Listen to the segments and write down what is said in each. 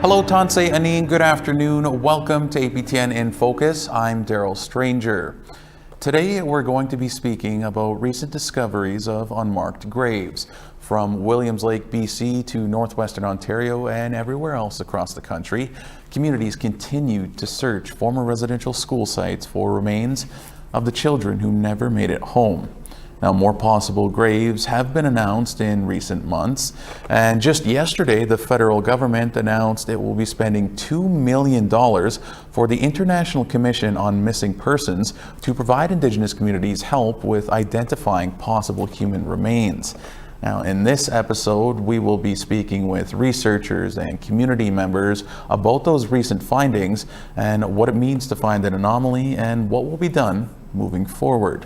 Hello, Tansei Anin. Good afternoon. Welcome to APTN InFocus. I'm Daryl Stranger. Today, we're going to be speaking about recent discoveries of unmarked graves. From Williams Lake, BC to northwestern Ontario and everywhere else across the country, communities continue to search former residential school sites for remains of the children who never made it home. Now, more possible graves have been announced in recent months, and just yesterday, the federal government announced it will be spending $2 million for the International Commission on Missing Persons to provide Indigenous communities help with identifying possible human remains. Now, in this episode, we will be speaking with researchers and community members about those recent findings and what it means to find an anomaly and what will be done moving forward.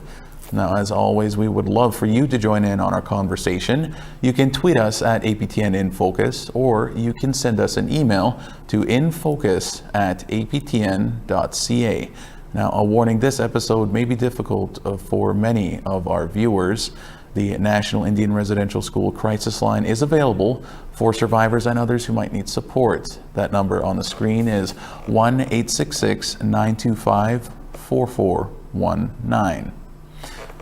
Now, as always, we would love for you to join in on our conversation. You can tweet us at APTN InFocus, or you can send us an email to infocus@aptn.ca. Now, a warning, this episode may be difficult for many of our viewers. The National Indian Residential School Crisis Line is available for survivors and others who might need support. That number on the screen is 1-866-925-4419.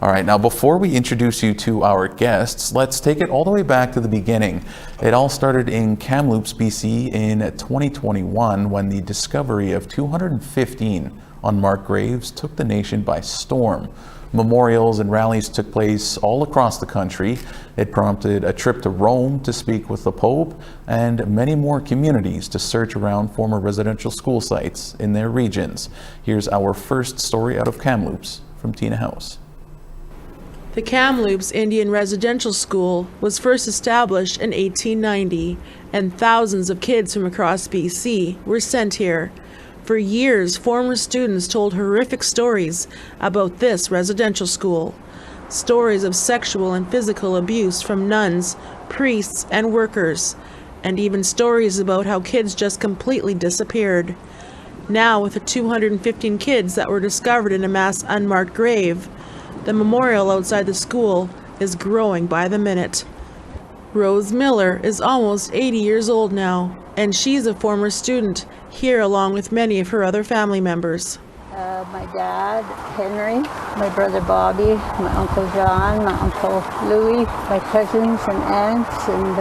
All right, now before we introduce you to our guests, let's take it all the way back to the beginning. It all started in Kamloops, BC in 2021 when the discovery of 215 unmarked graves took the nation by storm. Memorials and rallies took place all across the country. It prompted a trip to Rome to speak with the Pope and many more communities to search around former residential school sites in their regions. Here's our first story out of Kamloops from Tina House. The Kamloops Indian Residential School was first established in 1890, and thousands of kids from across BC were sent here. For years, former students told horrific stories about this residential school. Stories of sexual and physical abuse from nuns, priests, and workers, and even stories about how kids just completely disappeared. Now, with the 215 kids that were discovered in a mass unmarked grave, the memorial outside the school is growing by the minute. Rose Miller is almost 80 years old now, and she's a former student here along with many of her other family members. My dad, Henry, my brother Bobby, my Uncle John, my Uncle Louie, my cousins and aunts, and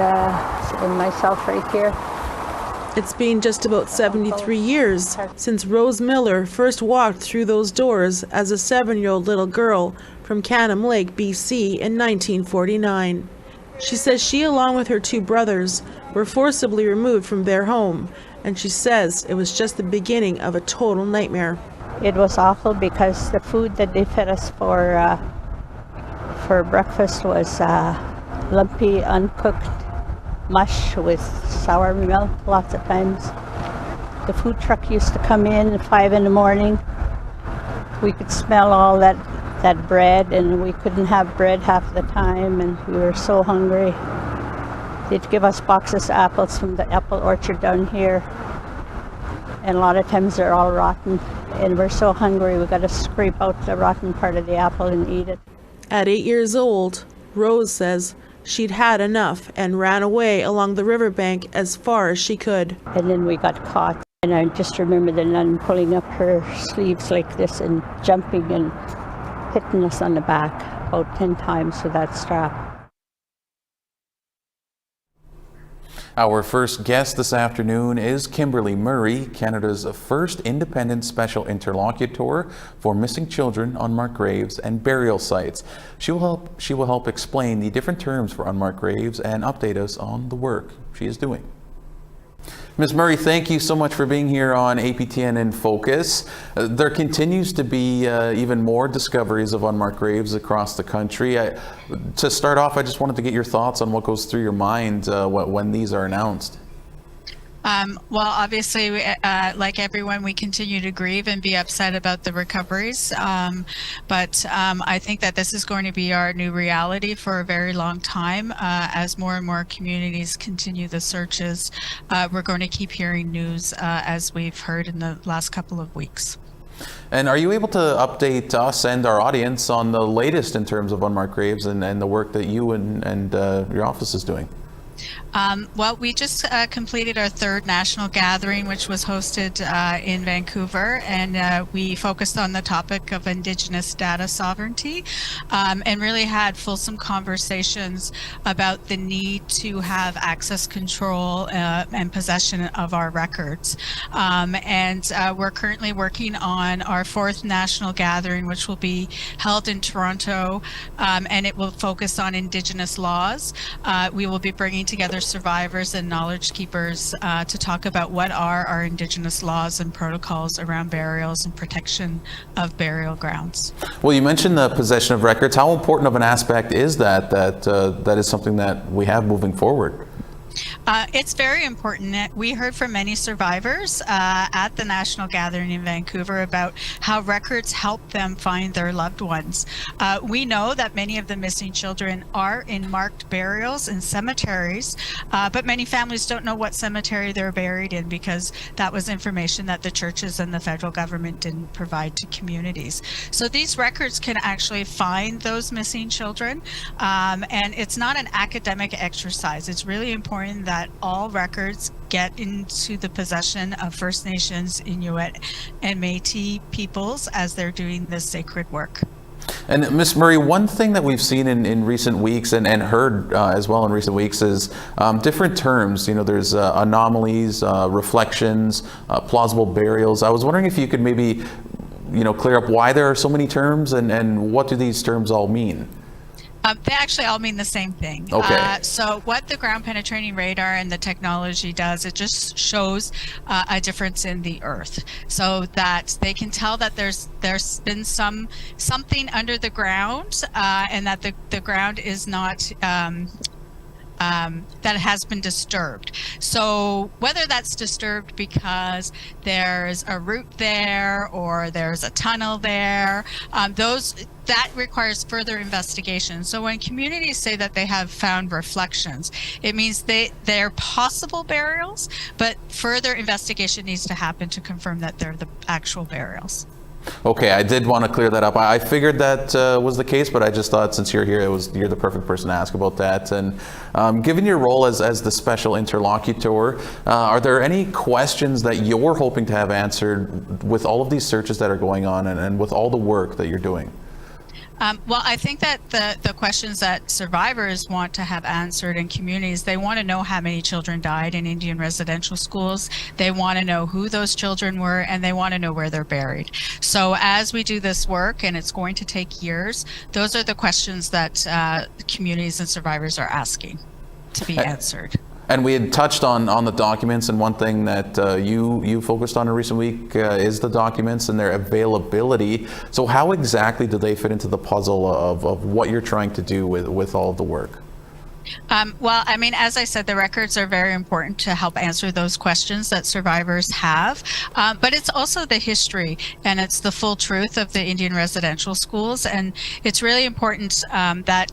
myself right here. It's been just about 73 years since Rose Miller first walked through those doors as a 7-year-old little girl from Canham Lake, BC in 1949. She says she, along with her 2 brothers, were forcibly removed from their home, and she says it was just the beginning of a total nightmare. It was awful because the food that they fed us for breakfast was lumpy, uncooked mush with sour milk lots of times. The food truck used to come in at 5 in the morning. We could smell all that bread, and we couldn't have bread half the time, and we were so hungry. They'd give us boxes of apples from the apple orchard down here, and a lot of times they're all rotten, and we're so hungry we got to scrape out the rotten part of the apple and eat it. At 8 years old, Rose says she'd had enough and ran away along the riverbank as far as she could. And then we got caught, and I just remember the nun pulling up her sleeves like this and jumping and hitting us on the back about 10 times with that strap. Our first guest this afternoon is Kimberly Murray, Canada's first independent special interlocutor for missing children, unmarked graves, and burial sites. She will help explain the different terms for unmarked graves and update us on the work she is doing. Ms. Murray, thank you so much for being here on APTN InFocus. There continues to be even more discoveries of unmarked graves across the country. To start off, I just wanted to get your thoughts on what goes through your mind when these are announced. Well, obviously, like everyone, we continue to grieve and be upset about the recoveries. But I think that this is going to be our new reality for a very long time. As more and more communities continue the searches, we're going to keep hearing news as we've heard in the last couple of weeks. And are you able to update us and our audience on the latest in terms of unmarked graves and the work that you and your office is doing? Well, we just completed our third national gathering, which was hosted in Vancouver, and we focused on the topic of Indigenous data sovereignty, and really had fulsome conversations about the need to have access control and possession of our records. And we're currently working on our fourth national gathering, which will be held in Toronto, and it will focus on Indigenous laws. We will be bringing together survivors and knowledge keepers to talk about what are our Indigenous laws and protocols around burials and protection of burial grounds. Well, you mentioned the possession of records. How important of an aspect is that is something that we have moving forward? It's very important. We heard from many survivors at the National Gathering in Vancouver about how records help them find their loved ones. We know that many of the missing children are in marked burials in cemeteries, but many families don't know what cemetery they're buried in because that was information that the churches and the federal government didn't provide to communities. So these records can actually find those missing children, and it's not an academic exercise. It's really important that all records get into the possession of First Nations, Inuit, and Métis peoples as they're doing this sacred work. And Ms. Murray, one thing that we've seen in recent weeks and heard as well in recent weeks is different terms. You know, there's anomalies, reflections, plausible burials. I was wondering if you could maybe, clear up why there are so many terms and what do these terms all mean? They actually all mean the same thing. Okay. So what the ground penetrating radar and the technology does, it just shows a difference in the earth, so that they can tell that there's been something under the ground, and that the ground is not that has been disturbed. So whether that's disturbed because there's a root there or there's a tunnel there, that requires further investigation. So when communities say that they have found reflections, it means they're possible burials, but further investigation needs to happen to confirm that they're the actual burials. Okay, I did want to clear that up. I figured that was the case, but I just thought since you're here, you're the perfect person to ask about that. And given your role as the special interlocutor, are there any questions that you're hoping to have answered with all of these searches that are going on and with all the work that you're doing? Well, I think that the questions that survivors want to have answered in communities, they want to know how many children died in Indian residential schools. They want to know who those children were, and they want to know where they're buried. So as we do this work, and it's going to take years, those are the questions that communities and survivors are asking to be answered. And we had touched on the documents, and one thing that you focused on in recent week is the documents and their availability. So how exactly do they fit into the puzzle of what you're trying to do with all of the work? Well, I mean, as I said, the records are very important to help answer those questions that survivors have. But it's also the history and it's the full truth of the Indian residential schools. And it's really important that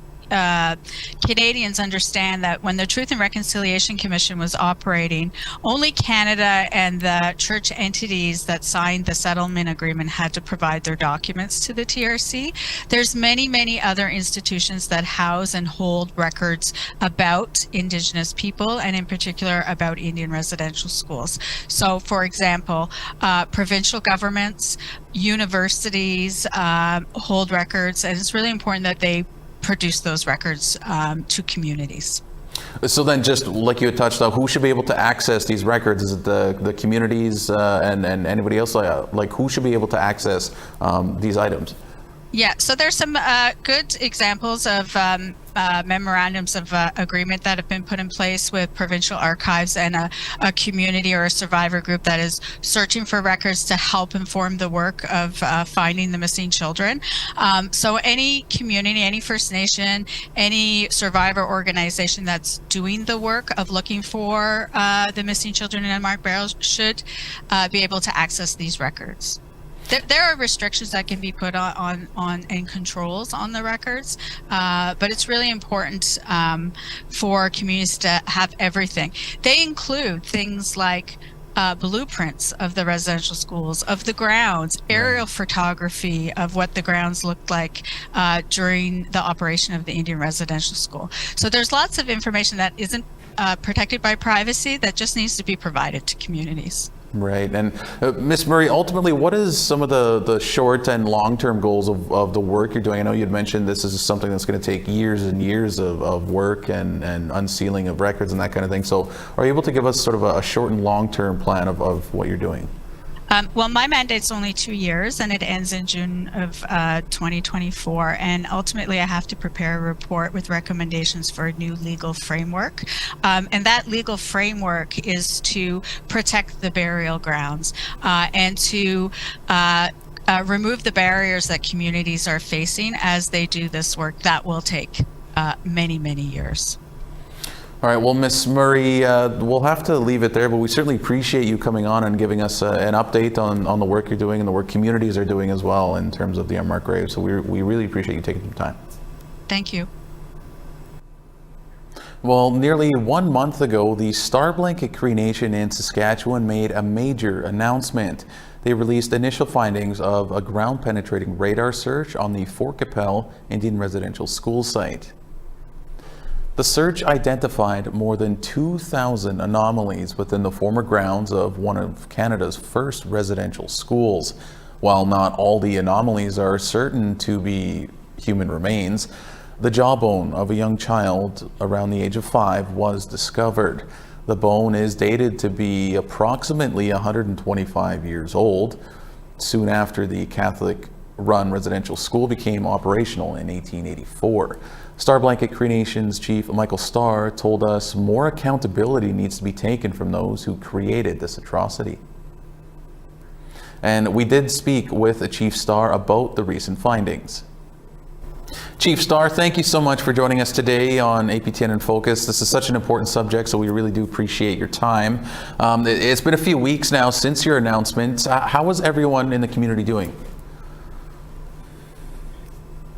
Canadians understand that when the Truth and Reconciliation Commission was operating, only Canada and the church entities that signed the settlement agreement had to provide their documents to the TRC. There's many other institutions that house and hold records about Indigenous people, and in particular about Indian residential schools. So, for example, provincial governments, universities hold records, and it's really important that they produce those records to communities. So then, just like you had touched on, who should be able to access these records? Is it the communities and anybody else? Like who should be able to access these items? Yeah, so there's some good examples of memorandums of agreement that have been put in place with provincial archives and a community or a survivor group that is searching for records to help inform the work of finding the missing children. So any community, any First Nation, any survivor organization that's doing the work of looking for the missing children in unmarked burials should be able to access these records. There are restrictions that can be put on and controls on the records, but it's really important for communities to have everything. They include things like blueprints of the residential schools, of the grounds, aerial photography of what the grounds looked like during the operation of the Indian residential school. So there's lots of information that isn't protected by privacy that just needs to be provided to communities. Right. And Ms. Murray, ultimately, what is some of the short and long-term goals of the work you're doing? I know you'd mentioned this is something that's going to take years and years of work and unsealing of records and that kind of thing. So are you able to give us sort of a short and long-term plan of what you're doing? Well, my mandate's only 2 years, and it ends in June of 2024. And ultimately, I have to prepare a report with recommendations for a new legal framework. And that legal framework is to protect the burial grounds and to remove the barriers that communities are facing as they do this work. That will take many, many years. All right, well, Ms. Murray, we'll have to leave it there, but we certainly appreciate you coming on and giving us an update on the work you're doing and the work communities are doing as well in terms of the unmarked graves. So we really appreciate you taking some time. Thank you. Well, nearly 1 month ago, the Star Blanket Cree Nation in Saskatchewan made a major announcement. They released initial findings of a ground-penetrating radar search on the Fort Qu'Appelle Indian Residential School site. The search identified more than 2,000 anomalies within the former grounds of one of Canada's first residential schools. While not all the anomalies are certain to be human remains, the jawbone of a young child around the age of 5 was discovered. The bone is dated to be approximately 125 years old, soon after the Catholic-run residential school became operational in 1884. Star Blanket Cree Nation's Chief Michael Starr told us more accountability needs to be taken from those who created this atrocity. And we did speak with Chief Starr about the recent findings. Chief Starr, thank you so much for joining us today on APTN InFocus. This is such an important subject, so we really do appreciate your time. It's been a few weeks now since your announcement. How is everyone in the community doing?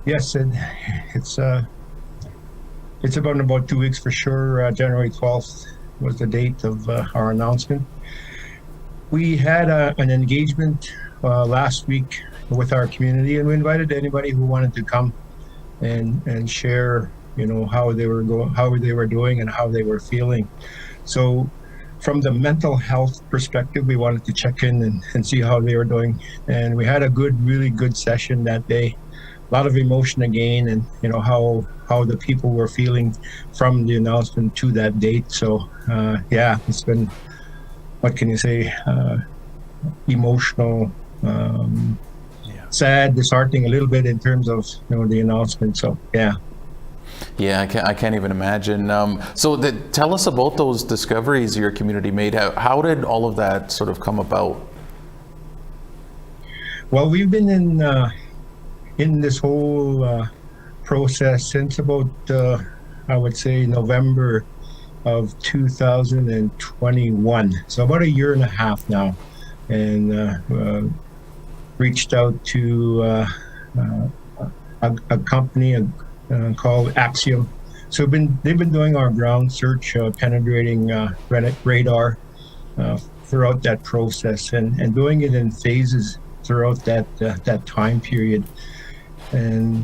Yes, it's been about 2 weeks for sure. January 12th was the date of our announcement. We had an engagement last week with our community, and we invited anybody who wanted to come and share, how they were doing and how they were feeling. So from the mental health perspective, we wanted to check in and see how they were doing. And we had a really good session that day. A lot of emotion again, and how the people were feeling from the announcement to that date. So yeah, it's been, what can you say, emotional, sad, disheartening a little bit in terms of the announcement. So yeah. Yeah, I can't even imagine. So tell us about those discoveries your community made. How did all of that sort of come about? Well, we've been in this whole process since about, I would say, November of 2021. So about a year and a half now, and reached out to a company called Axiom. So they've been doing our ground search, penetrating radar throughout that process, and doing it in phases throughout that time period. And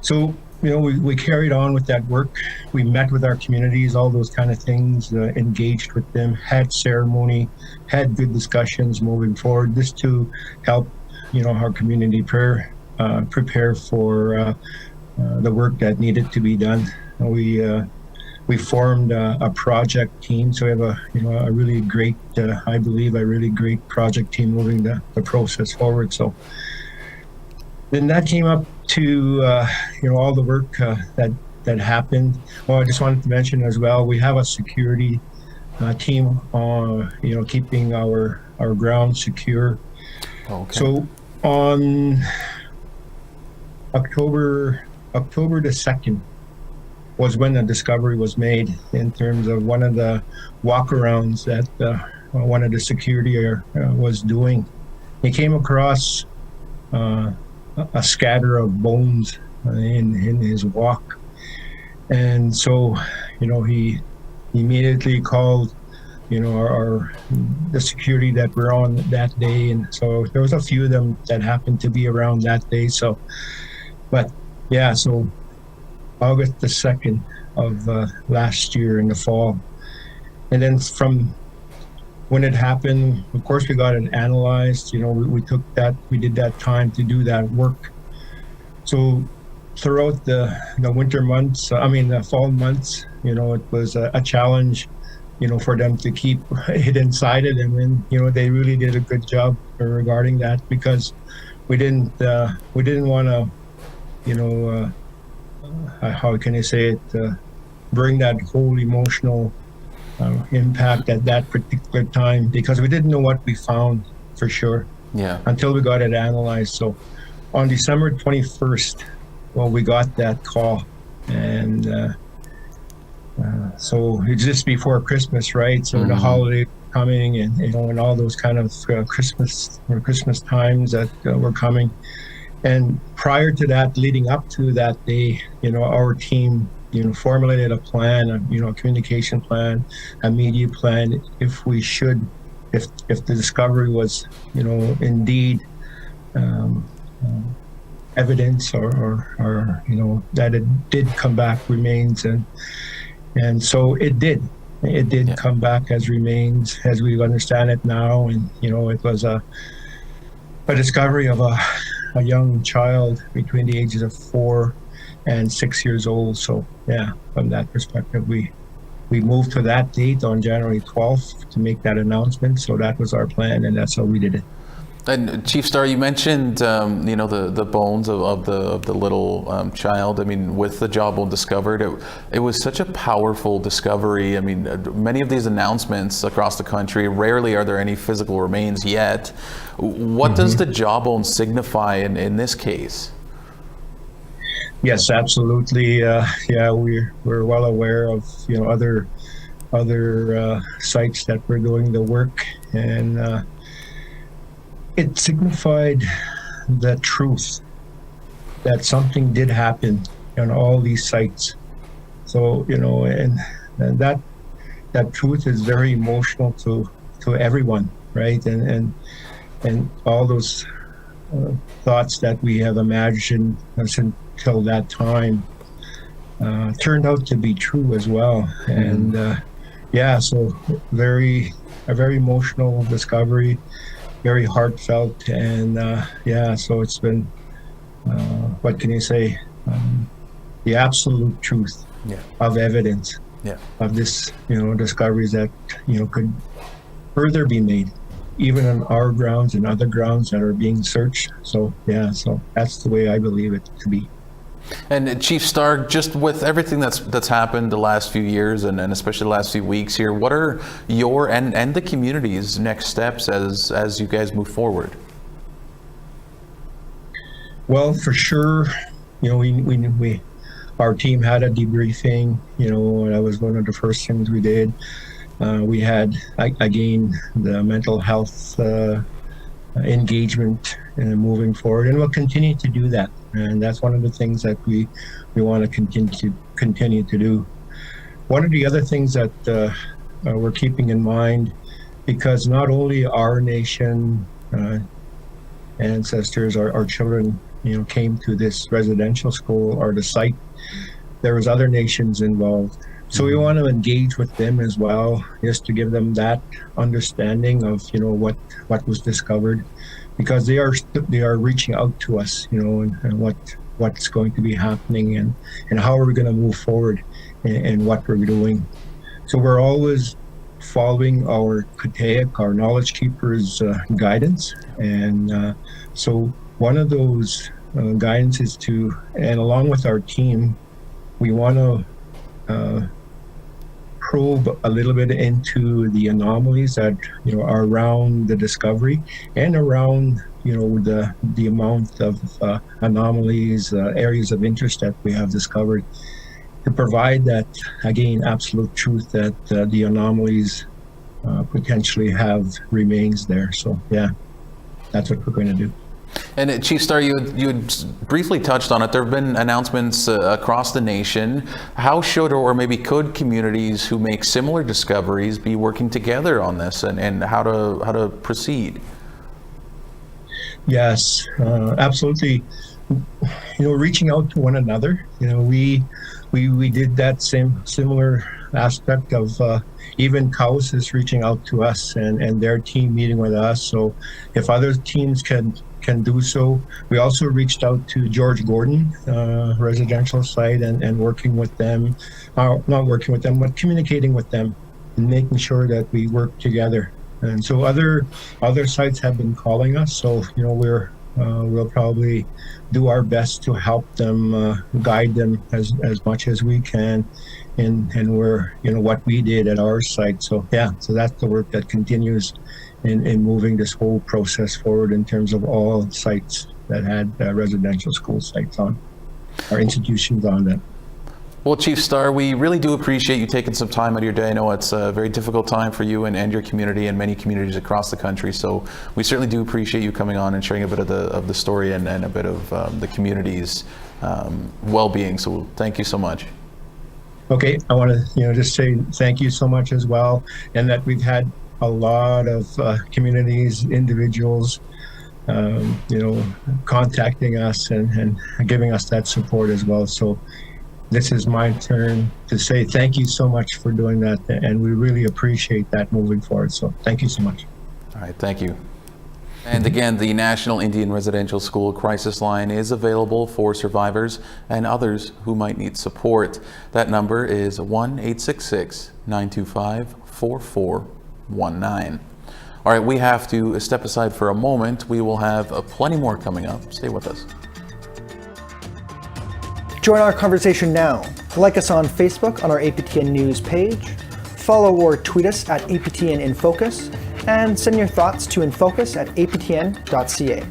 so, we carried on with that work. We met with our communities, all those kind of things, engaged with them, had ceremony, had good discussions moving forward, just to help, our community prepare for the work that needed to be done. We formed a project team, so we have a really great, I believe, a really great project team moving the process forward. So then that came up to all the work that happened. Well, I just wanted to mention as well, we have a security team keeping our ground secure. Okay. So on October the 2nd was when the discovery was made in terms of one of the walkarounds that one of the security was doing. He came across a scatter of bones in his walk, and so he immediately called the security that were on that day, and so there was a few of them that happened to be around that day. So, but yeah, so August the 2nd, of last year in the fall. And then from when it happened, of course, we got it analyzed. We took that, we did that time to do that work. So throughout the winter months, the fall months, it was a challenge, for them to keep it inside it. And then, they really did a good job regarding that, because we didn't want to, how can I say it, bring that whole emotional impact at that particular time, because we didn't know what we found for sure until we got it analyzed. So on December 21st, well, we got that call, and so it's just before Christmas, right? So the holiday coming, and and all those kind of Christmas times that were coming. And prior to that, leading up to that day, our team formulated a plan, a communication plan, a media plan, if the discovery was indeed evidence or that it did come back remains, and so it did come back as remains as we understand it now. And it was a discovery of a young child between the ages of 4 and 6 years old. So from that perspective, we moved to that date on January 12th to make that announcement. So that was our plan, and that's how we did it. And Chief Starr, you mentioned the bones of the little child. I mean, with the jawbone discovered, it was such a powerful discovery. I mean, many of these announcements across the country, rarely are there any physical remains yet. What does the jawbone signify in this case? Yes, absolutely. We're well aware of other sites that were doing the work, and it signified the truth that something did happen on all these sites. So and that truth is very emotional to everyone, right? And all those thoughts that we have imagined until that time turned out to be true as well. And so a very emotional discovery, very heartfelt, and so it's been what can you say, the absolute truth of evidence of this discoveries that could further be made, even on our grounds and other grounds that are being searched. So so that's the way I believe it to be. And Chief Starr, just with everything that's happened the last few years, and especially the last few weeks here, what are your and the community's next steps as you guys move forward? Well, for sure, we our team had a debriefing. That was one of the first things we did. We had again the mental health engagement moving forward, and we'll continue to do that. And that's one of the things that we want to continue to do. One of the other things that we're keeping in mind, because not only our nation ancestors, our children, came to this residential school or the site, there was other nations involved. So we want to engage with them as well, just to give them that understanding of what was discovered, because they are reaching out to us, and what's going to be happening, and how are we going to move forward, and what we're doing. So we're always following our Kutaic, our knowledge keepers, guidance, and so one of those guidance is to, and along with our team, we want to probe a little bit into the anomalies that are around the discovery, and around the amount of anomalies, areas of interest that we have discovered, to provide that, again, absolute truth that the anomalies potentially have remains there. So that's what we're going to do. And Chief Starr, you had briefly touched on it. There have been announcements across the nation. How should, or maybe could, communities who make similar discoveries be working together on this, and how to proceed? Yes, absolutely. Reaching out to one another. We we did that similar aspect of even Cows is reaching out to us and their team meeting with us. So if other teams can do so. We also reached out to George Gordon residential site and working with them, not working with them, but communicating with them and making sure that we work together. And so other sites have been calling us. So we'll probably do our best to help them, guide them as much as we can, and we're what we did at our site. So yeah, so that's the work that continues in moving this whole process forward in terms of all sites that had residential school sites on, our institutions on them. Well, Chief Starr, we really do appreciate you taking some time out of your day. I know it's a very difficult time for you and your community and many communities across the country. So we certainly do appreciate you coming on and sharing a bit of the story and a bit of the community's well-being. So thank you so much. Okay, I want to just say thank you so much as well, and that we've had a lot of communities, individuals, contacting us and giving us that support as well. So this is my turn to say thank you so much for doing that, and we really appreciate that moving forward. So thank you so much. All right, thank you. And again, the National Indian Residential School Crisis Line is available for survivors and others who might need support. That number is 1-866-925-4419. All right, we have to step aside for a moment. We will have plenty more coming up. Stay with us. Join our conversation now. Like us on Facebook on our APTN News page, follow or tweet us at APTN InFocus, and send your thoughts to infocus@aptn.ca.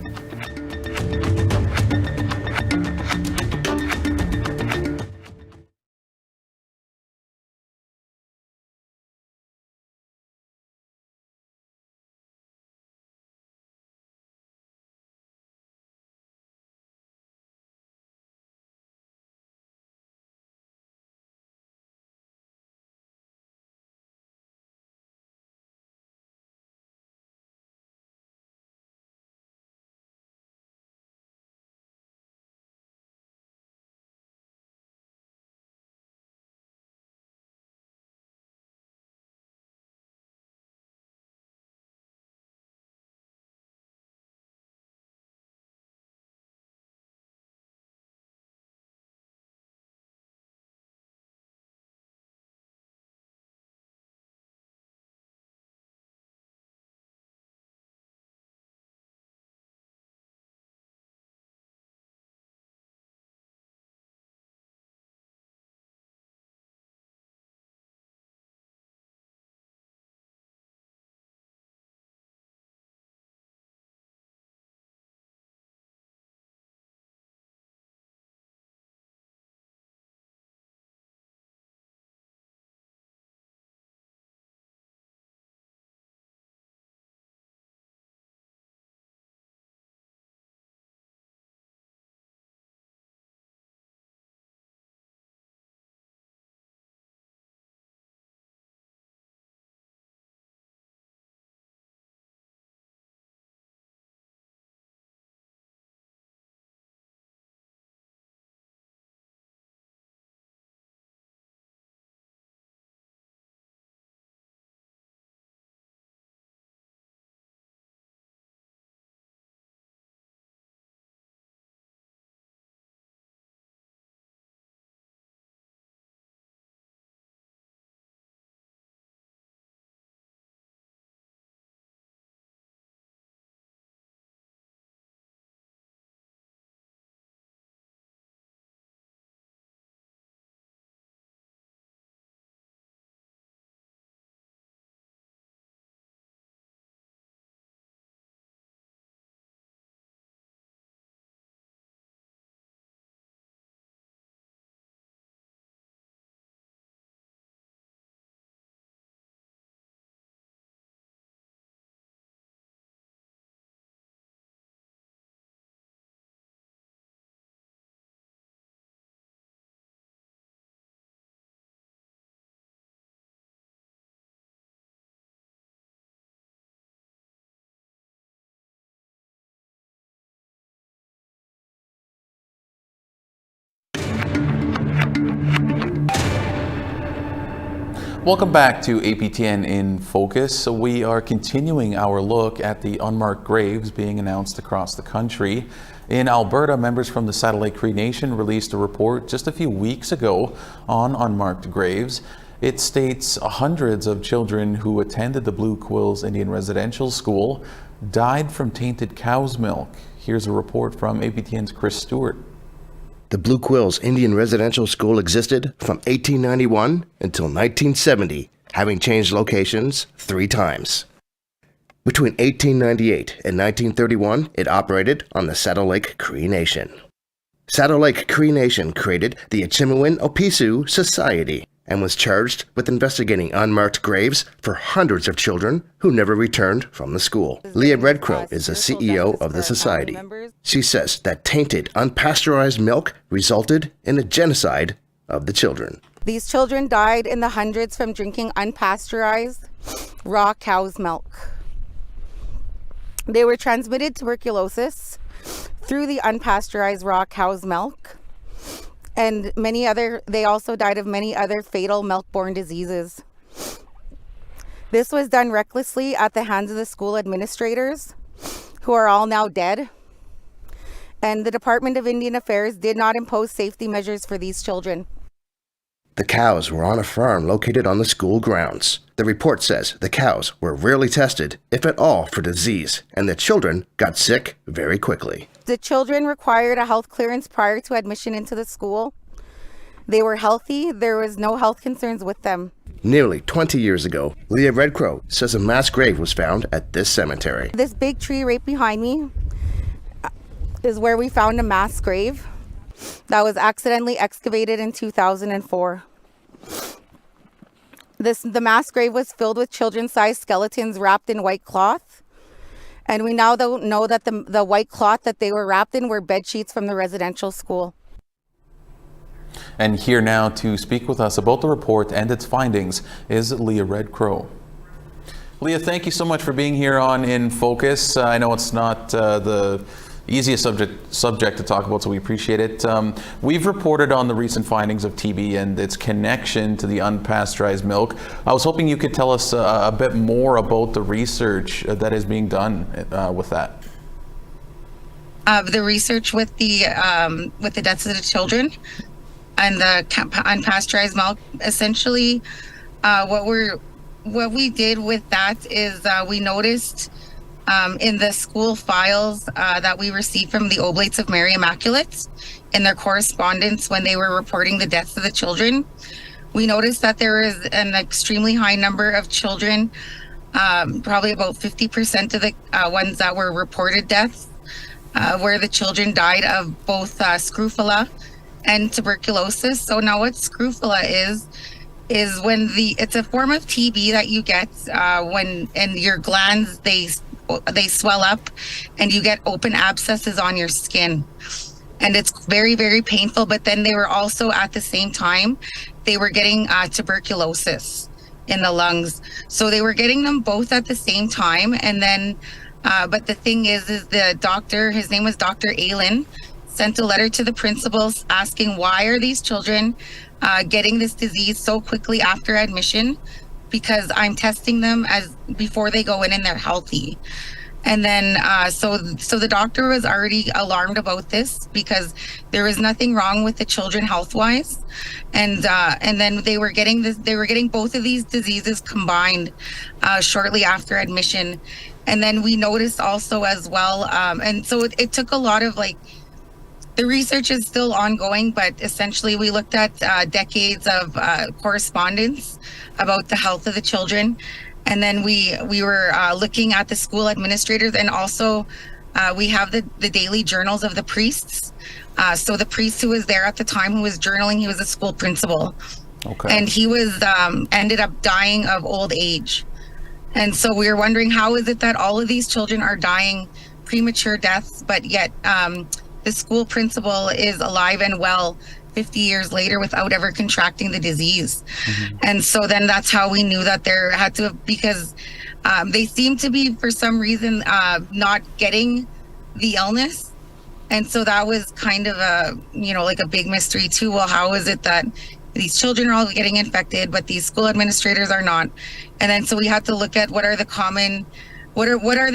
Welcome back to APTN in Focus. So we are continuing our look at the unmarked graves being announced across the country. In Alberta, members from the Saddle Lake Cree Nation released a report just a few weeks ago on unmarked graves. It states hundreds of children who attended the Blue Quills Indian Residential School died from tainted cow's milk. Here's a report from APTN's Chris Stewart. The Blue Quills Indian Residential School existed from 1891 until 1970, having changed locations 3 times. Between 1898 and 1931, it operated on the Saddle Lake Cree Nation. Saddle Lake Cree Nation created the Achimewin Opisu Society and was charged with investigating unmarked graves for hundreds of children who never returned from the school. Leah Redcrow is the CEO of the society. She says that tainted, unpasteurized milk resulted in the genocide of the children. These children died in the hundreds from drinking unpasteurized raw cow's milk. They were transmitted tuberculosis through the unpasteurized raw cow's milk. And they also died of many other fatal milk-borne diseases. This was done recklessly at the hands of the school administrators, who are all now dead. And the Department of Indian Affairs did not impose safety measures for these children. The cows were on a farm located on the school grounds. The report says the cows were rarely tested, if at all, for disease, and the children got sick very quickly. The children required a health clearance prior to admission into the school. They were healthy. There was no health concerns with them. Nearly 20 years ago, Leah Redcrow says a mass grave was found at this cemetery. This big tree right behind me is where we found a mass grave that was accidentally excavated in 2004. The mass grave was filled with children-sized skeletons wrapped in white cloth. And we now don't know that the white cloth that they were wrapped in were bed sheets from the residential school. And here now to speak with us about the report and its findings is Leah Redcrow. Leah, thank you so much for being here on In Focus. I know it's not the easiest subject to talk about, so we appreciate it. We've reported on the recent findings of TB and its connection to the unpasteurized milk. I was hoping you could tell us a bit more about the research that is being done with that. The research with the deaths of the children and the unpasteurized milk, essentially, what we did with that is we noticed in the school files that we received from the Oblates of Mary Immaculate in their correspondence when they were reporting the deaths of the children, we noticed that there is an extremely high number of children, probably about 50% of the ones that were reported deaths, where the children died of both scrofula and tuberculosis. So now what scrofula is when it's a form of TB that you get when in your glands they swell up and you get open abscesses on your skin, and it's very, very painful. But then they were also at the same time they were getting tuberculosis in the lungs, so they were getting them both at the same time. And then but the thing is the doctor, his name was Dr. Aylin, sent a letter to the principals asking why are these children getting this disease so quickly after admission, because I'm testing them as before they go in and they're healthy. And then so the doctor was already alarmed about this because there was nothing wrong with the children health-wise, and then they were getting both of these diseases combined shortly after admission. And then we noticed also as well, and so it took a lot of the research is still ongoing, but essentially we looked at decades of correspondence about the health of the children. And then we were looking at the school administrators, and also we have the daily journals of the priests. So the priest who was there at the time who was journaling, he was a school principal. Okay. And he was ended up dying of old age. And so we were wondering, how is it that all of these children are dying premature deaths, but yet the school principal is alive and well 50 years later without ever contracting the disease. Mm-hmm. And so then that's how we knew that there had to, because they seem to be, for some reason, not getting the illness. And so that was kind of a, like a big mystery too. Well, how is it that these children are all getting infected, but these school administrators are not. And then so we had to look at what are the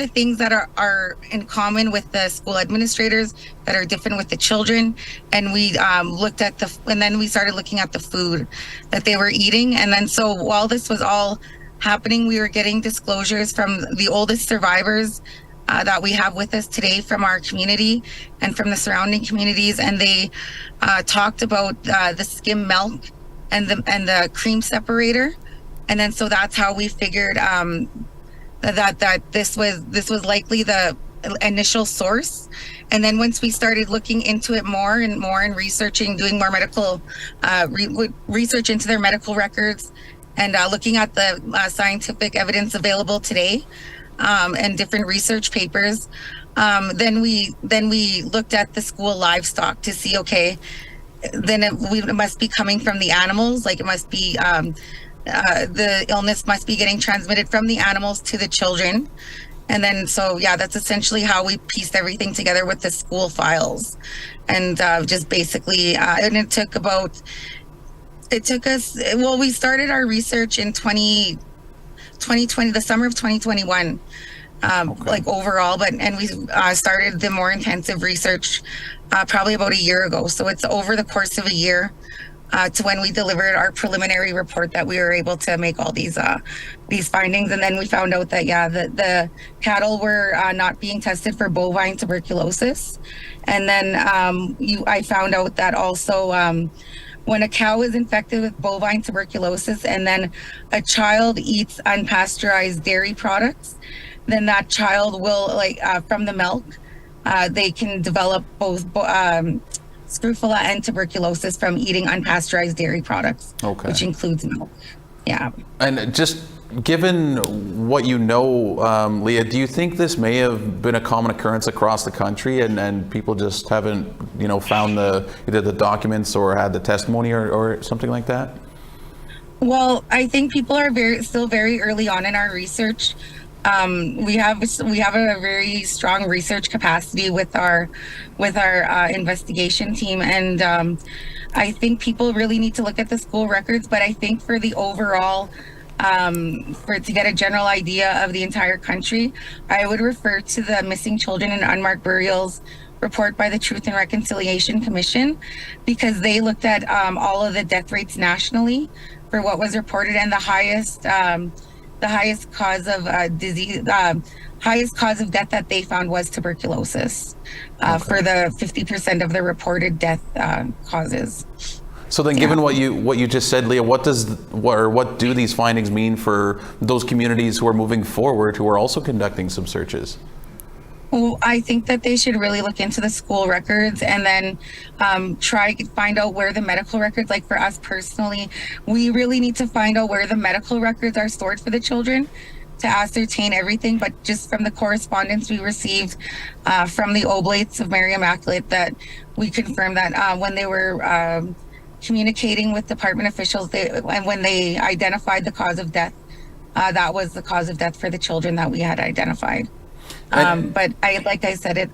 things that are in common with the school administrators that are different with the children. And we looked at and then we started looking at the food that they were eating. And then so while this was all happening, we were getting disclosures from the oldest survivors that we have with us today from our community and from the surrounding communities. And they talked about the skim milk and the cream separator. And then so that's how we figured that this was likely the initial source. And then once we started looking into it more and researching, doing more medical research into their medical records, and looking at the scientific evidence available today, and different research papers, then we looked at the school livestock to see, okay, then it must be coming from the animals, like it must be the illness must be getting transmitted from the animals to the children. And then so yeah, that's essentially how we pieced everything together with the school files. And just basically and it took us, well, we started our research in 2020, the summer of 2021, like overall, and we started the more intensive research probably about a year ago. So it's over the course of a year to when we delivered our preliminary report that we were able to make all these findings. And then we found out that the cattle were not being tested for bovine tuberculosis. And then I found out that also when a cow is infected with bovine tuberculosis and then a child eats unpasteurized dairy products, then that child will, from the milk, they can develop both scrofula and tuberculosis from eating unpasteurized dairy products, which includes milk. Yeah. And just given what you know, Leah, do you think this may have been a common occurrence across the country and people just haven't, found either the documents or had the testimony or something like that? Well, I think people are still very early on in our research. We have a very strong research capacity with our investigation team, and I think people really need to look at the school records. But I think for the overall, to get a general idea of the entire country, I would refer to the Missing Children and Unmarked Burials report by the Truth and Reconciliation Commission, because they looked at all of the death rates nationally for what was reported, and the highest cause of disease, highest cause of death that they found was tuberculosis for the 50% of the reported death causes. So then, given what you just said, Leah, what do these findings mean for those communities who are moving forward, who are also conducting some searches? Well, I think that they should really look into the school records and then try to find out where the medical records, like for us personally, we really need to find out where the medical records are stored for the children to ascertain everything. But just from the correspondence we received from the Oblates of Mary Immaculate, that we confirmed that when they were communicating with department officials, and when they identified the cause of death, that was the cause of death for the children that we had identified. But like I said,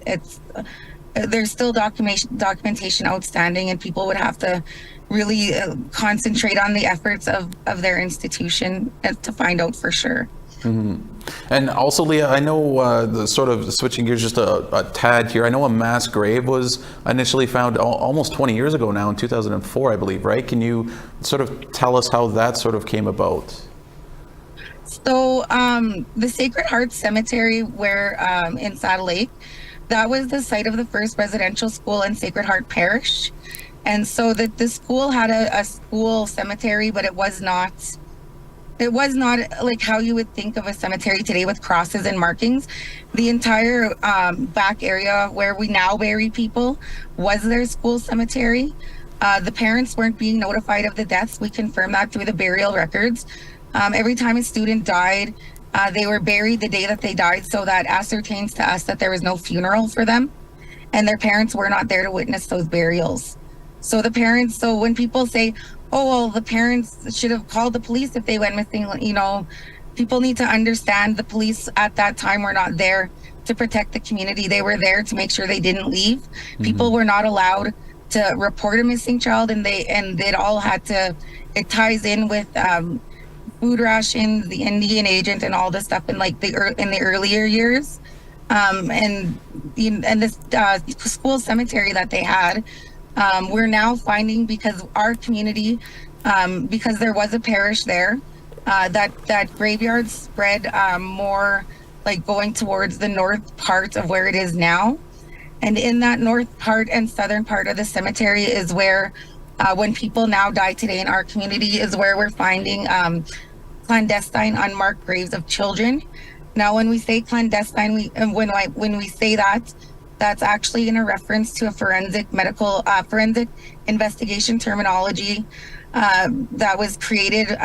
there's still documentation outstanding, and people would have to really concentrate on the efforts of their institution to find out for sure. Mm-hmm. And also, Leah, I know the sort of switching gears just a tad here. I know a mass grave was initially found almost 20 years ago now, in 2004, I believe, right? Can you sort of tell us how that sort of came about? So the Sacred Heart Cemetery, where in Saddle Lake, that was the site of the first residential school in Sacred Heart Parish. And so the school had a school cemetery, but it was not like how you would think of a cemetery today with crosses and markings. The entire back area where we now bury people was their school cemetery. The parents weren't being notified of the deaths. We confirmed that through the burial records. Every time a student died, they were buried the day that they died, so that ascertains to us that there was no funeral for them, and their parents were not there to witness those burials. So when people say, oh, well, the parents should have called the police if they went missing, people need to understand the police at that time were not there to protect the community. They were there to make sure they didn't leave. Mm-hmm. People were not allowed to report a missing child, and it all had to. It ties in with food rations, the Indian agent, and all this stuff in like in the earlier years. And this school cemetery that they had, we're now finding, because our community, because there was a parish there, that graveyard spread more like going towards the north part of where it is now. And in that north part and southern part of the cemetery is where, when people now die today in our community, is where we're finding clandestine unmarked graves of children. Now, when we say clandestine, when we say that, that's actually in a reference to a forensic investigation terminology that was created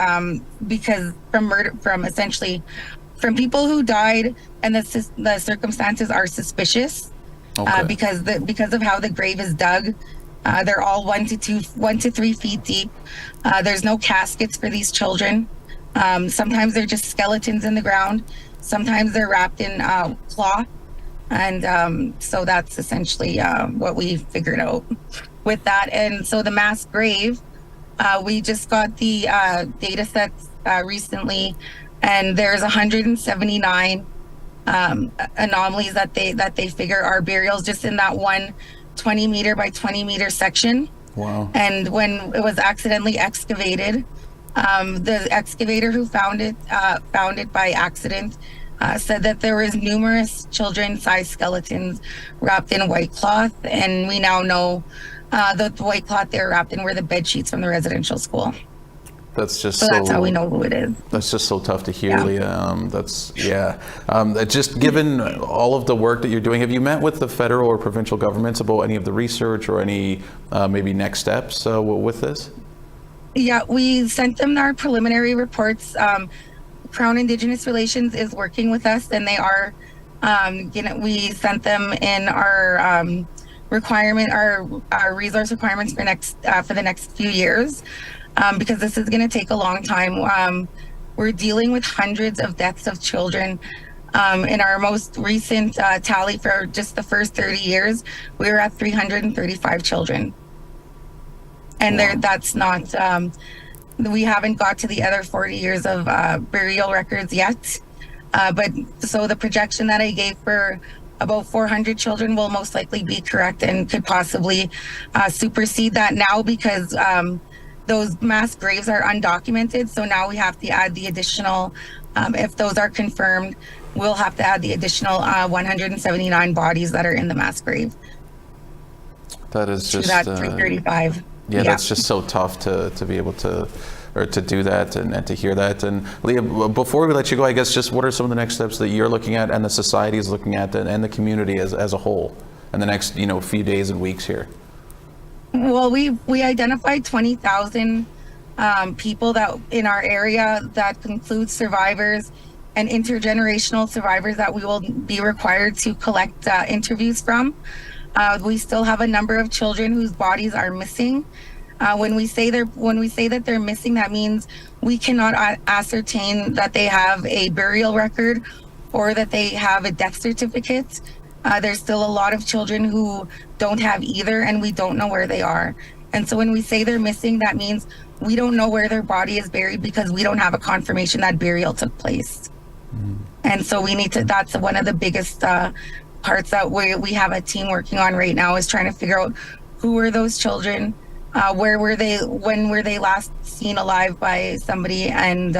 because from people who died, and the circumstances are suspicious. Okay. Because of how the grave is dug. They're all 1 to 3 feet deep. There's no caskets for these children. Sometimes they're just skeletons in the ground. Sometimes they're wrapped in cloth. And so that's essentially what we figured out with that. And so the mass grave, we just got the data sets recently, and there's 179 anomalies that they figure are burials just in that one 20 meter by 20 meter section. Wow. And when it was accidentally excavated, the excavator who found it by accident said that there was numerous children-sized skeletons wrapped in white cloth, and we now know the white cloth they were wrapped in were the bed sheets from the residential school. That's just so that's how we know who it is. That's just so tough to hear, Leah. Just given all of the work that you're doing, have you met with the federal or provincial governments about any of the research or any maybe next steps with this? Yeah, we sent them our preliminary reports. Crown Indigenous Relations is working with us, and they are, we sent them in our our resource requirements for the next few years. Because this is going to take a long time. We're dealing with hundreds of deaths of children. In our most recent tally for just the first 30 years, we were at 335 children. And that's not, we haven't got to the other 40 years of burial records yet. But so the projection that I gave for about 400 children will most likely be correct, and could possibly supersede that now, because those mass graves are undocumented. So now we have to add the additional, if those are confirmed, we'll have to add the additional 179 bodies that are in the mass grave. That is just that 335. Yeah, that's just so tough to be able to, or to do that and to hear that. And Leah, before we let you go, I guess just what are some of the next steps that you're looking at and the society is looking at and the community as a whole in the next few days and weeks here? Well, we identified 20,000 people that in our area, that includes survivors and intergenerational survivors that we will be required to collect interviews from. We still have a number of children whose bodies are missing. When we say that they're missing, that means we cannot ascertain that they have a burial record or that they have a death certificate. There's still a lot of children who don't have either, and we don't know where they are. And so when we say they're missing, that means we don't know where their body is buried, because we don't have a confirmation that burial took place. And so we need to, that's one of the biggest parts that we have a team working on right now, is trying to figure out who were those children, where were they, when were they last seen alive by somebody, and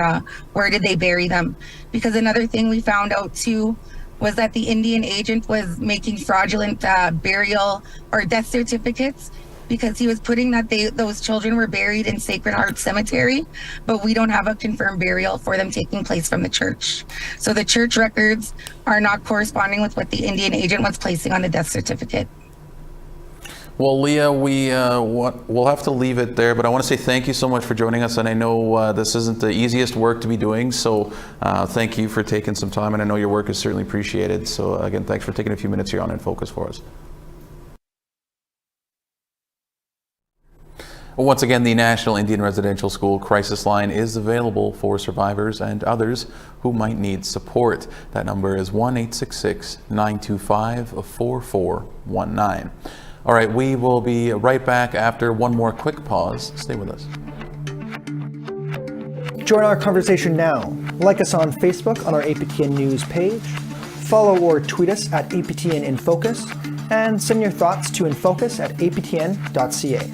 where did they bury them? Because another thing we found out too was that the Indian agent was making fraudulent burial or death certificates, because he was putting that those children were buried in Sacred Heart Cemetery, but we don't have a confirmed burial for them taking place from the church. So the church records are not corresponding with what the Indian agent was placing on the death certificate. Well, Leah, we'll have to leave it there, but I want to say thank you so much for joining us. And I know this isn't the easiest work to be doing, so thank you for taking some time. And I know your work is certainly appreciated. So again, thanks for taking a few minutes here on InFocus for us. Once again, the National Indian Residential School Crisis Line is available for survivors and others who might need support. That number is 1-866-925-4419. All right, we will be right back after one more quick pause. Stay with us. Join our conversation now. Like us on Facebook on our APTN News page, follow or tweet us at APTN InFocus, and send your thoughts to infocus@aptn.ca.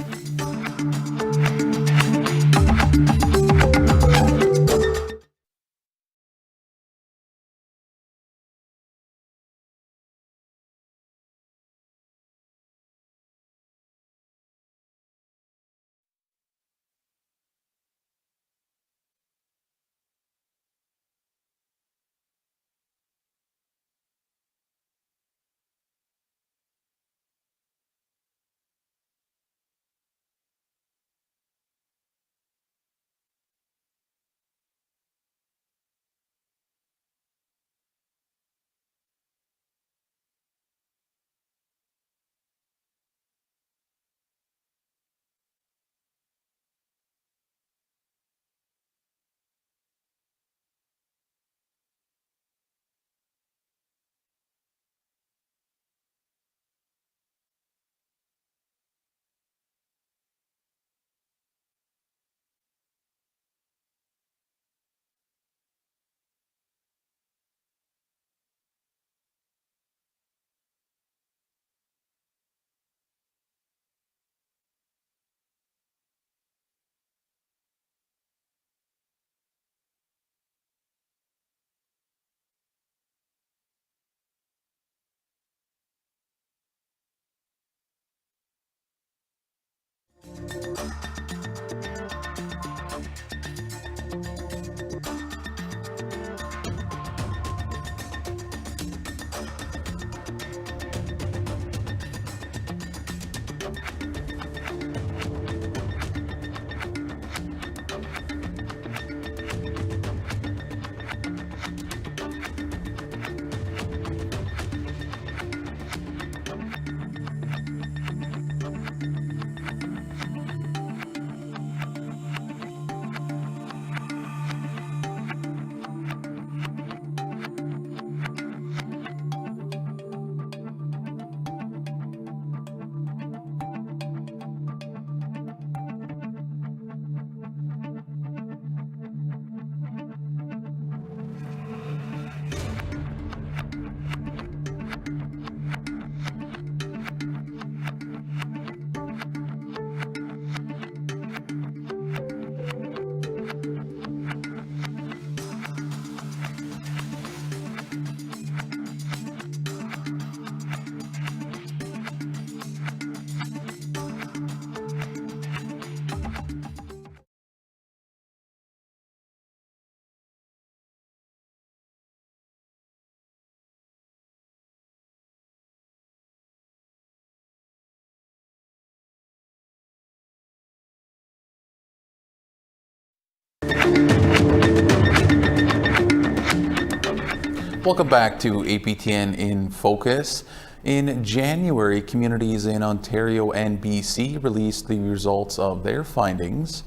Welcome back to APTN in Focus. In January, communities in Ontario and BC released the results of their findings.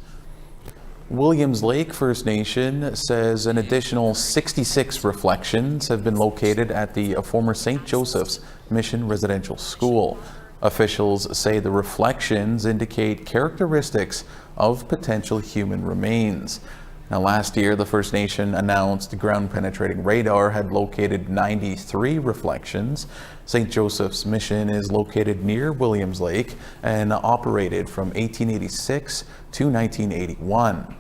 Williams Lake First Nation says an additional 66 reflections have been located at the former St. Joseph's Mission Residential School. Officials say the reflections indicate characteristics of potential human remains. Now, last year, the First Nation announced ground-penetrating radar had located 93 reflections. St. Joseph's Mission is located near Williams Lake and operated from 1886 to 1981.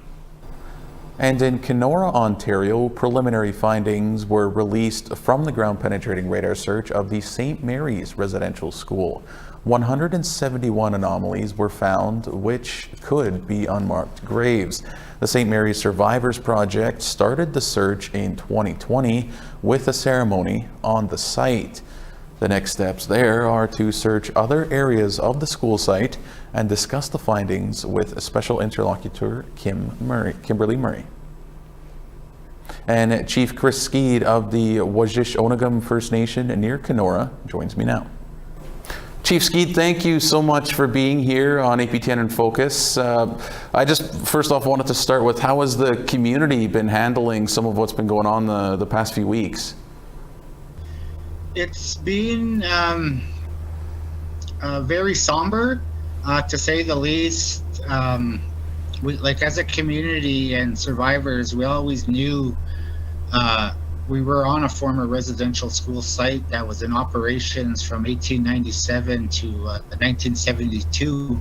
And in Kenora, Ontario, preliminary findings were released from the ground-penetrating radar search of the St. Mary's Residential School. 171 anomalies were found, which could be unmarked graves. The St. Mary's Survivors Project started the search in 2020 with a ceremony on the site. The next steps there are to search other areas of the school site and discuss the findings with Special Interlocutor Kimberly Murray. And Chief Chris Skeed of the Wajish-Onagam First Nation near Kenora joins me now. Chief Skeed, thank you so much for being here on APTN in Focus. I just first off wanted to start with, how has the community been handling some of what's been going on the past few weeks? It's been very somber, to say the least. We, like as a community and survivors, we always knew we were on a former residential school site that was in operations from 1897 to 1972.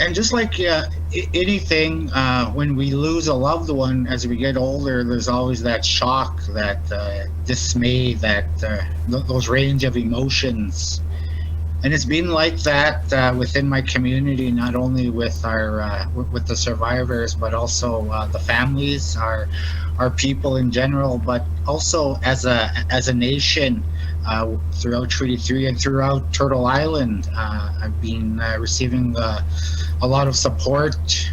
And just like anything, when we lose a loved one as we get older, there's always that shock, that dismay, that those range of emotions. And it's been like that within my community, not only with our with the survivors, but also the families, our people in general, but also as a nation. Throughout Treaty 3 and throughout Turtle Island, I've been receiving a lot of support,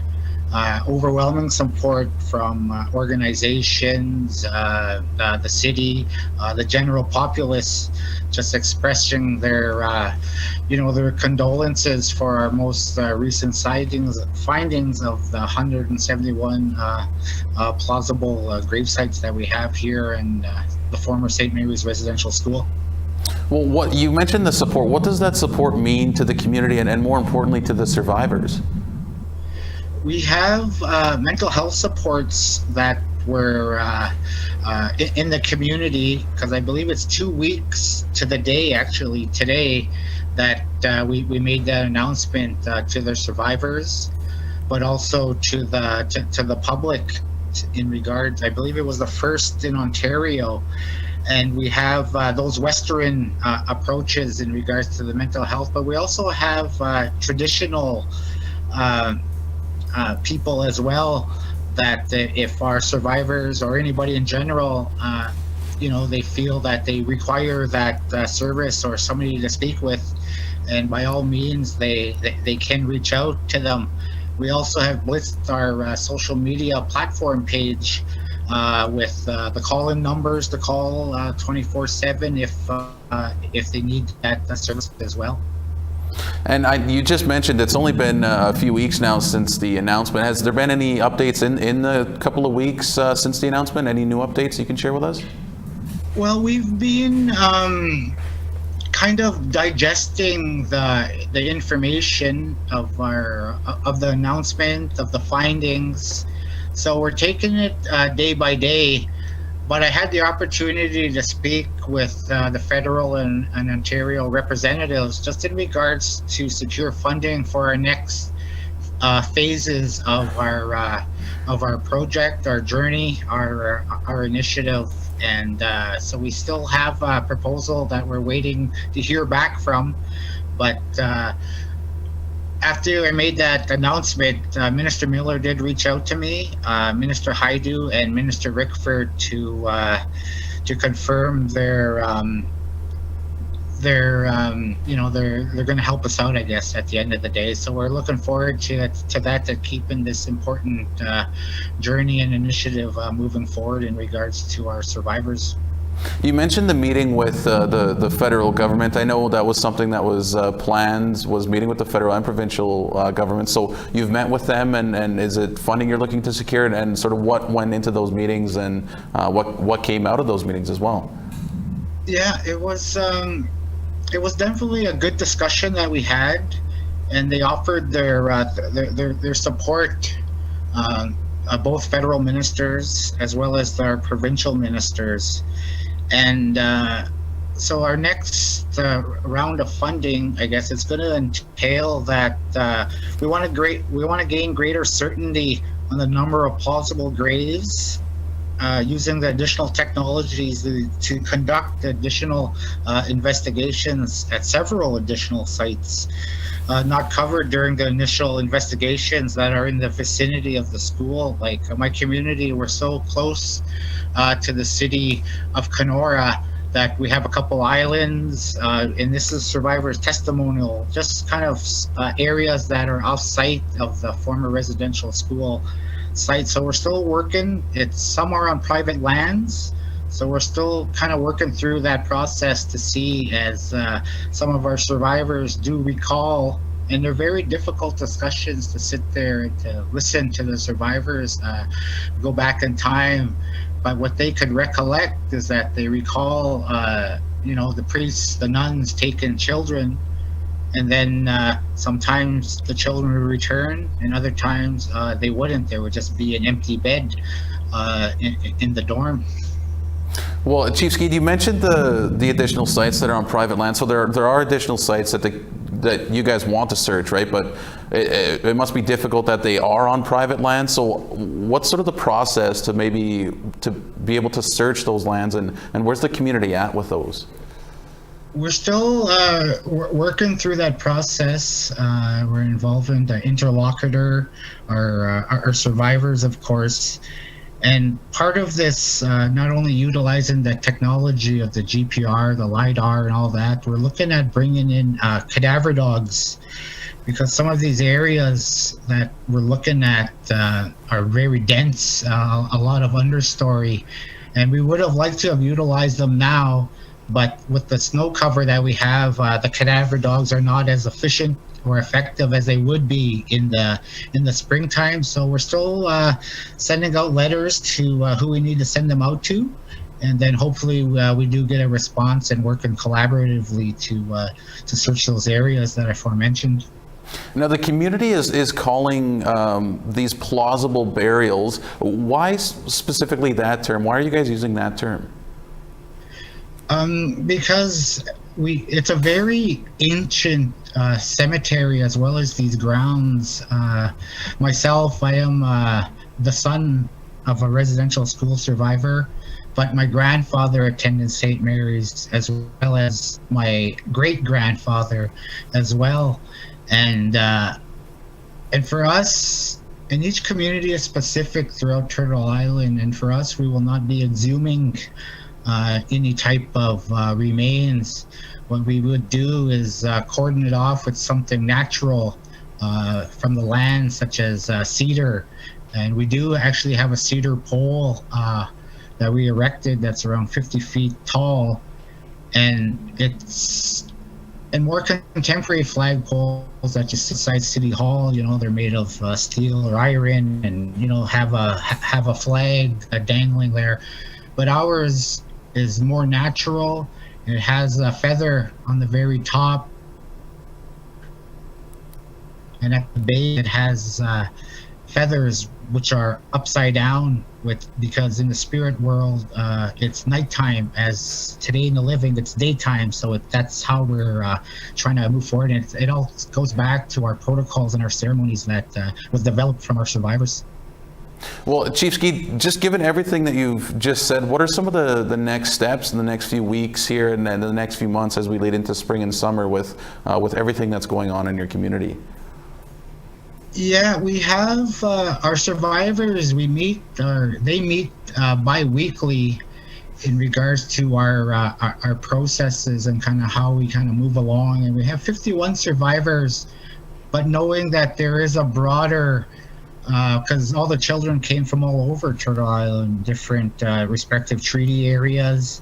overwhelming support from organizations, the city, the general populace, just expressing their, their condolences for our most recent findings of the 171 plausible grave sites that we have here in the former St. Mary's Residential School. Well, what you mentioned the support. What does that support mean to the community and more importantly to the survivors? We have mental health supports that were in the community, because I believe it's 2 weeks to the day, actually today, that we made that announcement to the survivors, but also to the public in regards. I believe it was the first in Ontario. And we have those Western approaches in regards to the mental health, but we also have traditional people as well, that if our survivors or anybody in general, they feel that they require that service or somebody to speak with, and by all means, they can reach out to them. We also have blitzed our social media platform page with the call-in numbers to call 24/7 if they need that service as well. And you just mentioned it's only been a few weeks now since the announcement. Has there been any updates in the couple of weeks since the announcement? Any new updates you can share with us? Well, we've been kind of digesting the information of the announcement, of the findings. So we're taking it day by day, but I had the opportunity to speak with the federal and Ontario representatives just in regards to secure funding for our next phases of our project, our journey, our initiative. And so we still have a proposal that we're waiting to hear back from, but after I made that announcement, Minister Miller did reach out to me, Minister Haidu and Minister Rickford, to confirm they're going to help us out, I guess, at the end of the day. So we're looking forward to that, to keeping this important journey and initiative moving forward in regards to our survivors. You mentioned the meeting with the federal government. I know that was something that was planned, was meeting with the federal and provincial government. So you've met with them, and is it funding you're looking to secure, and sort of what went into those meetings, and what came out of those meetings as well? Yeah, it was definitely a good discussion that we had, and they offered their support. Both federal ministers as well as our provincial ministers. And so our next round of funding, I guess, it's going to entail that we want to gain greater certainty on the number of plausible graves, using the additional technologies to conduct additional investigations at several additional sites not covered during the initial investigations that are in the vicinity of the school. Like my community, we're so close to the city of Kenora that we have a couple islands, and this is survivors' testimonial, just kind of areas that are off site of the former residential school site. So we're still working. It's somewhere on private lands. So we're still kind of working through that process to see, as some of our survivors do recall, and they're very difficult discussions to sit there and to listen to the survivors go back in time. But what they could recollect is that they recall the priests, the nuns taking children, and then sometimes the children would return, and other times they wouldn't. There would just be an empty bed in the dorm. Well, Chief Skeed, you mentioned the additional sites that are on private land. So there are additional sites that you guys want to search, right? But it must be difficult that they are on private land. So what's sort of the process to be able to search those lands, and where's the community at with those? We're still working through that process. We're involving the interlocutor, our survivors, of course. And part of this, not only utilizing the technology of the GPR, the LiDAR, and all that, we're looking at bringing in cadaver dogs, because some of these areas that we're looking at are very dense, a lot of understory, and we would have liked to have utilized them now, but with the snow cover that we have, the cadaver dogs are not as efficient or effective as they would be in the springtime. So we're still sending out letters to who we need to send them out to, and then hopefully we do get a response and working collaboratively to search those areas that I aforementioned. Now, the community is calling these plausible burials. Why specifically that term? Why are you guys using that term? Because it's a very ancient cemetery, as well as these grounds. Myself, I am the son of a residential school survivor, but my grandfather attended St. Mary's, as well as my great-grandfather as well. And for us, and each community is specific throughout Turtle Island, and for us, we will not be exhuming any type of remains. What we would do is cordon it off with something natural from the land, such as cedar. And we do actually have a cedar pole that we erected that's around 50 feet tall. And it's in more contemporary flagpoles that just beside City Hall, they're made of steel or iron, and have a flag dangling there. But ours is more natural. It has a feather on the very top, and at the base it has feathers which are upside down, because in the spirit world it's nighttime, as today in the living it's daytime. So that's how we're trying to move forward, and it all goes back to our protocols and our ceremonies that was developed from our survivors. Well, Chief Skeed, just given everything that you've just said, what are some of the next steps in the next few weeks here and then the next few months as we lead into spring and summer with everything that's going on in your community? Yeah, we have our survivors. They meet bi-weekly in regards to our processes and kind of how we kind of move along. And we have 51 survivors, but knowing that there is a broader, because all the children came from all over Turtle Island, different respective treaty areas.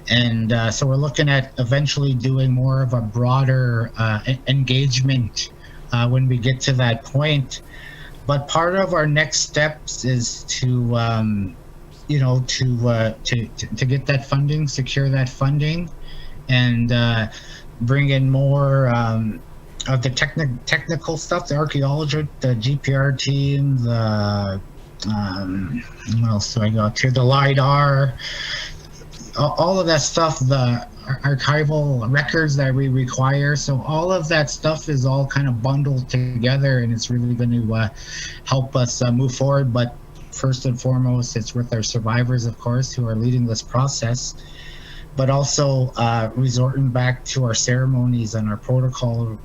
And so we're looking at eventually doing more of a broader engagement when we get to that point. But part of our next steps is to get that funding, secure that funding, and bring in more of the technical stuff, the archaeology, the GPR team, the what else do I got here? The LiDAR, all of that stuff, the archival records that we require. So all of that stuff is all kind of bundled together, and it's really going to help us move forward. But first and foremost, it's with our survivors, of course, who are leading this process, but also resorting back to our ceremonies and our protocols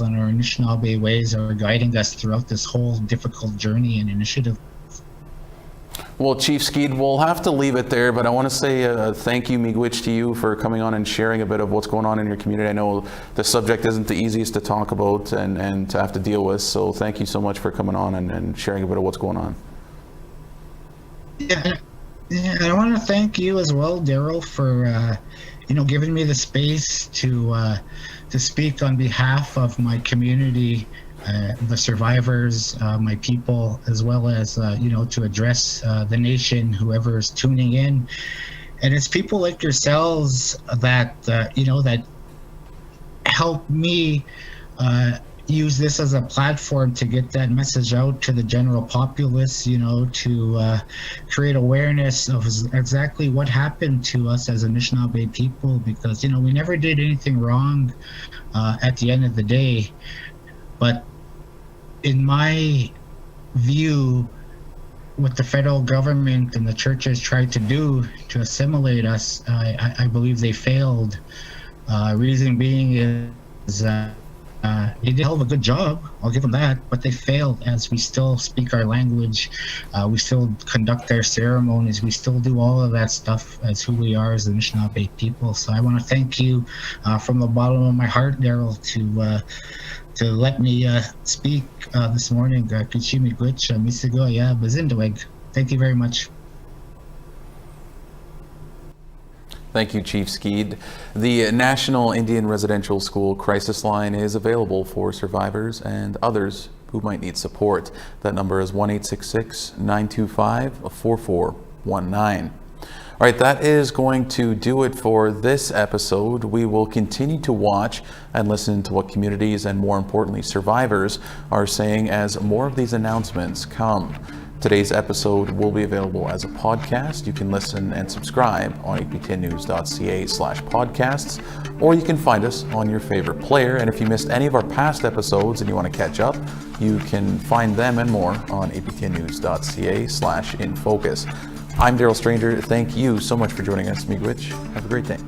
and our Anishinaabe ways are guiding us throughout this whole difficult journey and initiative. Well, Chief Skeed, we'll have to leave it there, but I want to say thank you, Miigwech, to you for coming on and sharing a bit of what's going on in your community. I know the subject isn't the easiest to talk about and to have to deal with, so thank you so much for coming on and sharing a bit of what's going on. Yeah, I want to thank you as well, Daryl, for giving me the space to speak on behalf of my community, the survivors, my people, as well as to address the nation, whoever is tuning in. And it's people like yourselves that that help me use this as a platform to get that message out to the general populace, to create awareness of exactly what happened to us as Anishinaabe people, because we never did anything wrong at the end of the day. But in my view, what the federal government and the churches tried to do to assimilate us, I believe they failed. Reason being is they did a hell of a good job, I'll give them that, but they failed, as we still speak our language, we still conduct our ceremonies, we still do all of that stuff as who we are as Anishinaabe people. So I want to thank you from the bottom of my heart, Daryl, to let me speak this morning. Kuchimi Gwitch, Misigo, yeah, Bazindaweg. Thank you very much. Thank you, Chief Skeed. The National Indian Residential School Crisis Line is available for survivors and others who might need support. That number is 1-866-925-4419. All right, that is going to do it for this episode. We will continue to watch and listen to what communities and, more importantly, survivors are saying as more of these announcements come. Today's episode will be available as a podcast. You can listen and subscribe on aptnnews.ca/podcasts, or you can find us on your favorite player. And if you missed any of our past episodes and you want to catch up, you can find them and more on aptnnews.ca/infocus. I'm Daryl Stranger. Thank you so much for joining us, Miigwech. Have a great day.